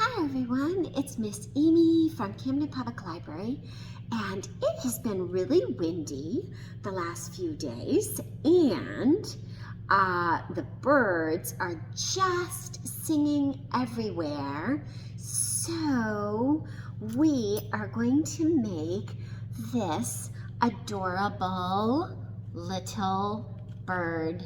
Hi everyone, it's Miss Amy from Camden Public Library, and it has been really windy the last few days, and the birds are just singing everywhere. So we are going to make this adorable little bird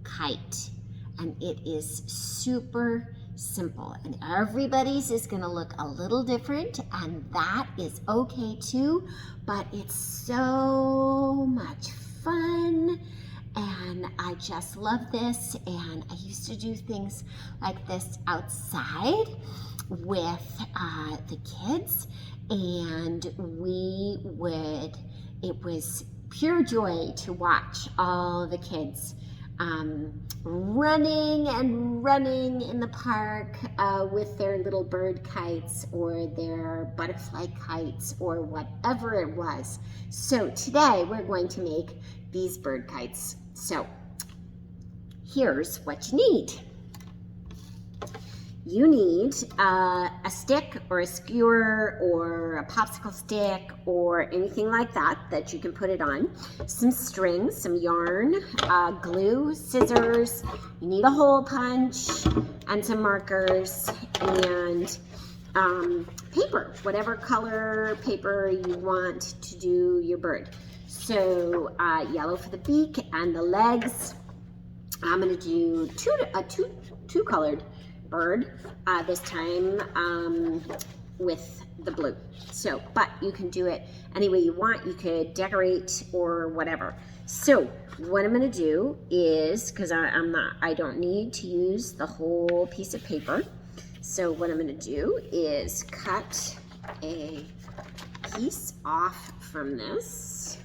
kite, and it is super simple, and everybody's is going to look a little different, and that is okay too, but it's so much fun and I just love this. And I used to do things like this outside with the kids, and it was pure joy to watch all the kids running in the park with their little bird kites or their butterfly kites or whatever it was. So today we're going to make these bird kites. So here's what you need. You need a stick or a skewer or a popsicle stick or anything like that you can put it on. Some string, some yarn, glue, scissors. You need a hole punch and some markers and paper, whatever color paper you want to do your bird. So yellow for the beak and the legs. I'm going to do two colored bird this time with the blue. So, but you can do it any way you want. You could decorate or whatever. So what I'm going to do is, because I don't need to use the whole piece of paper. So what I'm going to do is cut a piece off from this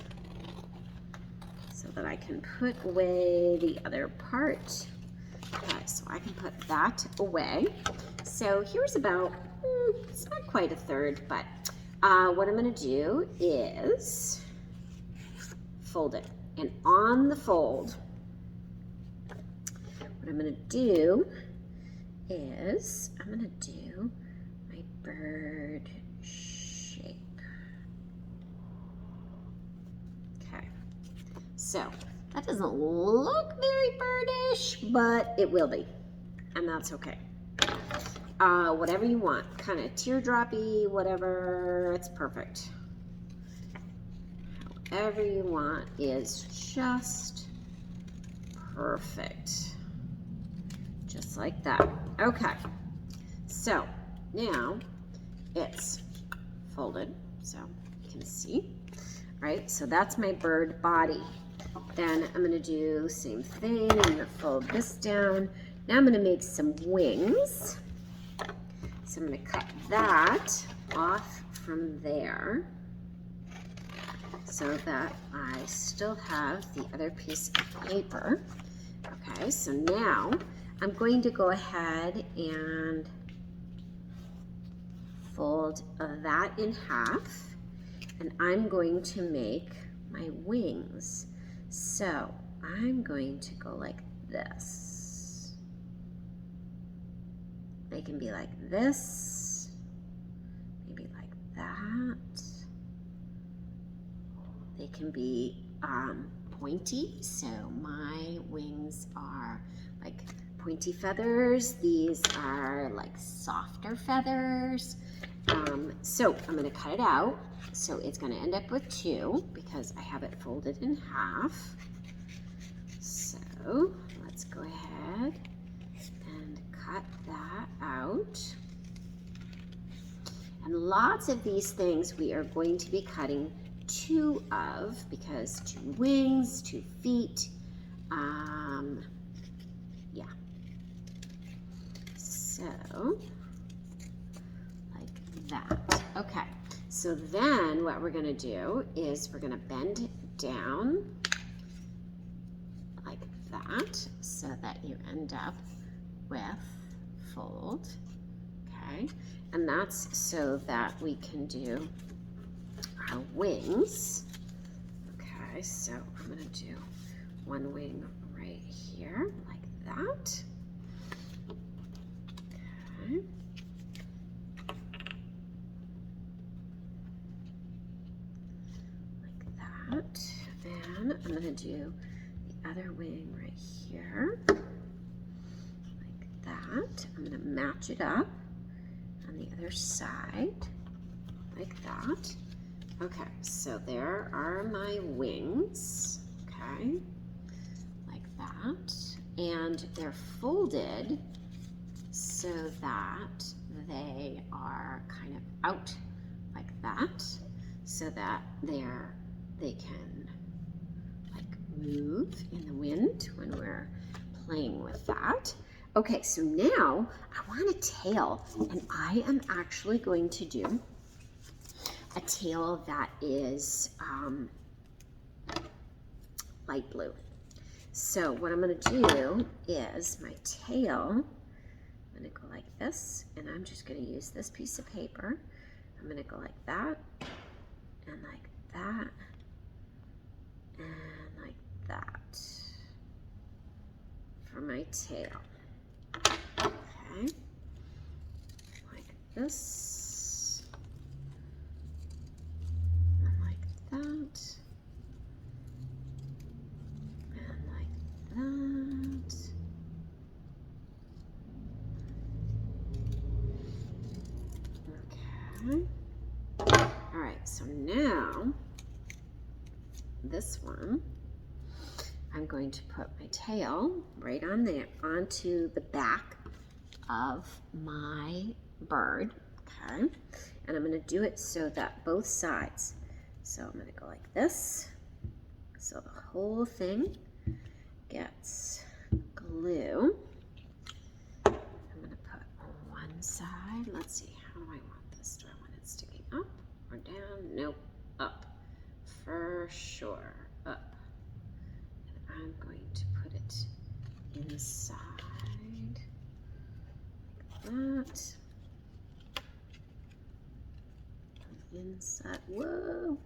so that I can put away the other part. Okay, so I can put that away. So here's about, it's not quite a third, but what I'm going to do is fold it. And on the fold, what I'm going to do is I'm going to do my bird shape. Okay, so that doesn't look very birdish, but it will be, and that's okay. Whatever you want, kind of teardroppy, whatever, it's perfect. However you want is just perfect. Just like that. Okay, so now it's folded, so you can see. All right, so that's my bird body. Then I'm going to do the same thing. I'm going to fold this down. Now I'm going to make some wings. So I'm going to cut that off from there so that I still have the other piece of paper. Okay, so now I'm going to go ahead and fold that in half, and I'm going to make my wings. So I'm going to go like this. They can be like this, maybe like that. They can be pointy, so my wings are like pointy feathers. These are like softer feathers. So I'm going to cut it out. So it's going to end up with two because I have it folded in half. So let's go ahead and cut that out. And lots of these things we are going to be cutting two of, because two wings, 2 feet, yeah. So like that. Okay, so then what we're going to do is we're going to bend it down like that so that you end up with fold. Okay, and that's so that we can do our wings. Okay, so I'm going to do one wing right here like that. Okay, I'm gonna do the other wing right here, like that. I'm gonna match it up on the other side, like that. Okay, so there are my wings, okay, like that. And they're folded so that they are kind of out like that, so that they can like move in the wind when we're playing with that. Okay, so now I want a tail, and I am actually going to do a tail that is light blue. So what I'm going to do is my tail, I'm going to go like this, and I'm just going to use this piece of paper. I'm going to go like that, and like that, and like that for my tail. Okay, like this, and like that, and like that. Okay. All right, so now this one, I'm going to put my tail right on there, onto the back of my bird, okay? And I'm gonna do it so that both sides. So I'm gonna go like this, so the whole thing gets glue. I'm gonna put on one side. Let's see, how do I want this? Do I want it sticking up or down? Nope, up, for sure, up. And I'm going to put it inside like that. Inside, whoa,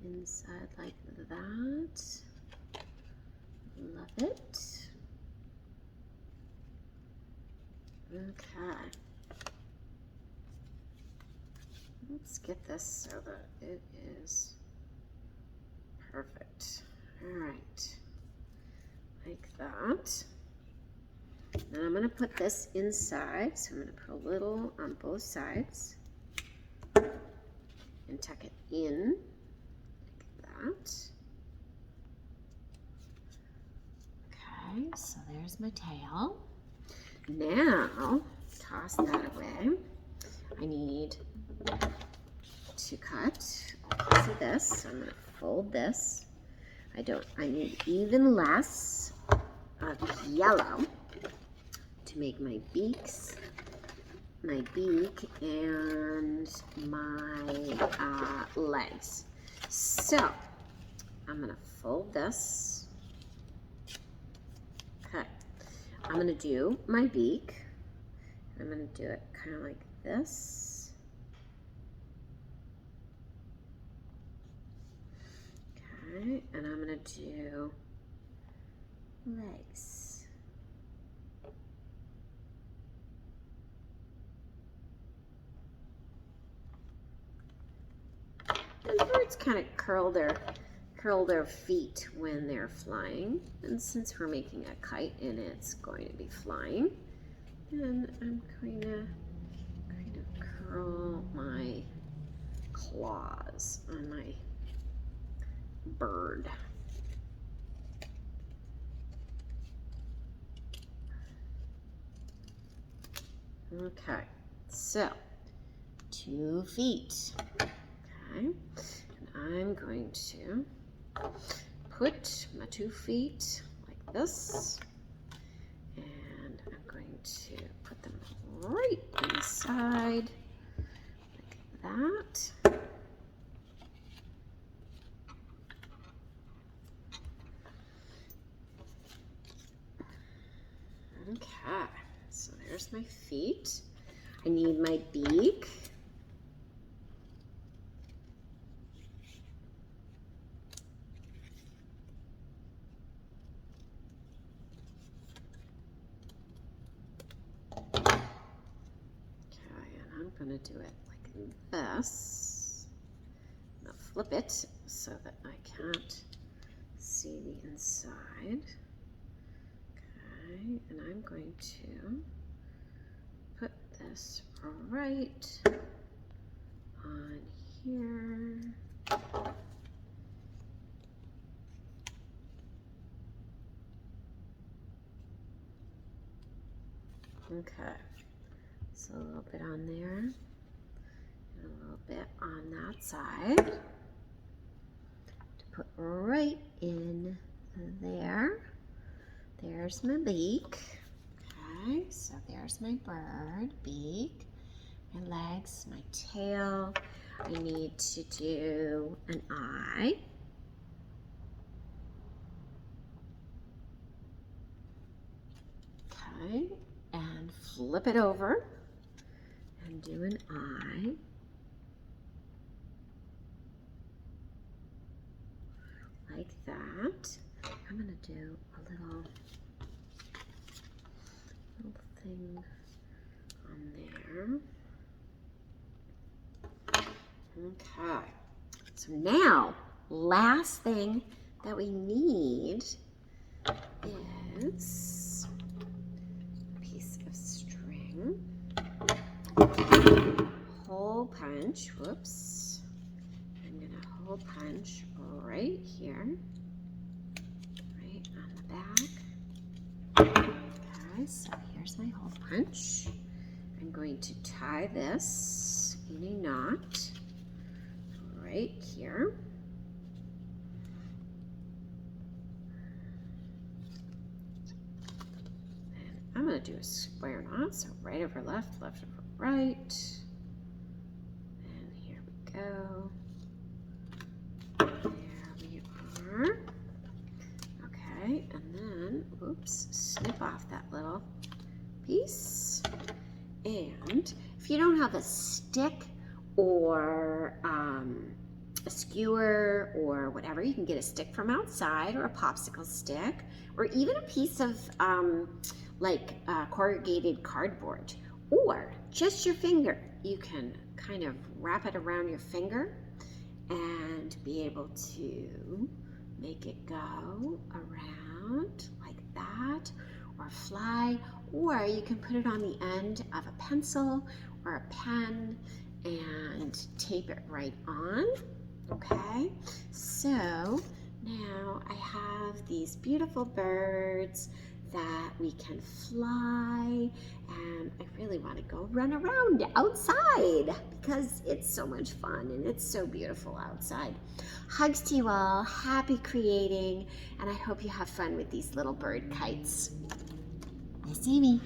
inside like that. Love it. Okay. Let's get this so that it is perfect. All right, like that. Then I'm gonna put this inside. So I'm gonna put a little on both sides and tuck it in like that. Okay, so there's my tail. Now, toss that away. I need to cut a piece of this. So I'm gonna fold this. I need even less of yellow to make my beaks, my beak, and my legs. So I'm gonna fold this. Okay, I'm gonna do my beak. I'm gonna do it kind of like this. Okay, and I'm gonna do legs. And birds kind of curl their feet when they're flying. And since we're making a kite and it's going to be flying, and I'm going to kind of curl my claws on my bird. Okay, so 2 feet. Okay, and I'm going to put my 2 feet like this, and I'm going to put them right inside like that. Okay, so there's my feet. I need my beak. I'm going to do it like this. I'm going to flip it so that I can't see the inside. Okay, and I'm going to put this right on here. Okay, so a little bit on there, and a little bit on that side to put right in there. There's my beak. Okay, so there's my bird, beak, my legs, my tail. I need to do an eye. Okay, and flip it over and do an eye. Like that. I'm gonna do a little thing on there. Okay, so now, last thing that we need is a piece of string, hole punch, whoops, I'm gonna hole punch right here, right on the back. Okay, so here's my hole punch. I'm going to tie this in a knot right here. And I'm going to do a square knot, so right over left, left over right. And here we go. There we are. Okay, and then, oops, snip off that little piece. And if you don't have a stick or a skewer or whatever, you can get a stick from outside or a popsicle stick or even a piece of corrugated cardboard or just your finger. You can kind of wrap it around your finger and be able to make it go around like that or fly, or you can put it on the end of a pencil or a pen and tape it right on. Okay, so now I have these beautiful birds that we can fly, and I really want to go run around outside because it's so much fun and it's so beautiful outside. Hugs to you all, happy creating, and I hope you have fun with these little bird kites. Nice, Amy.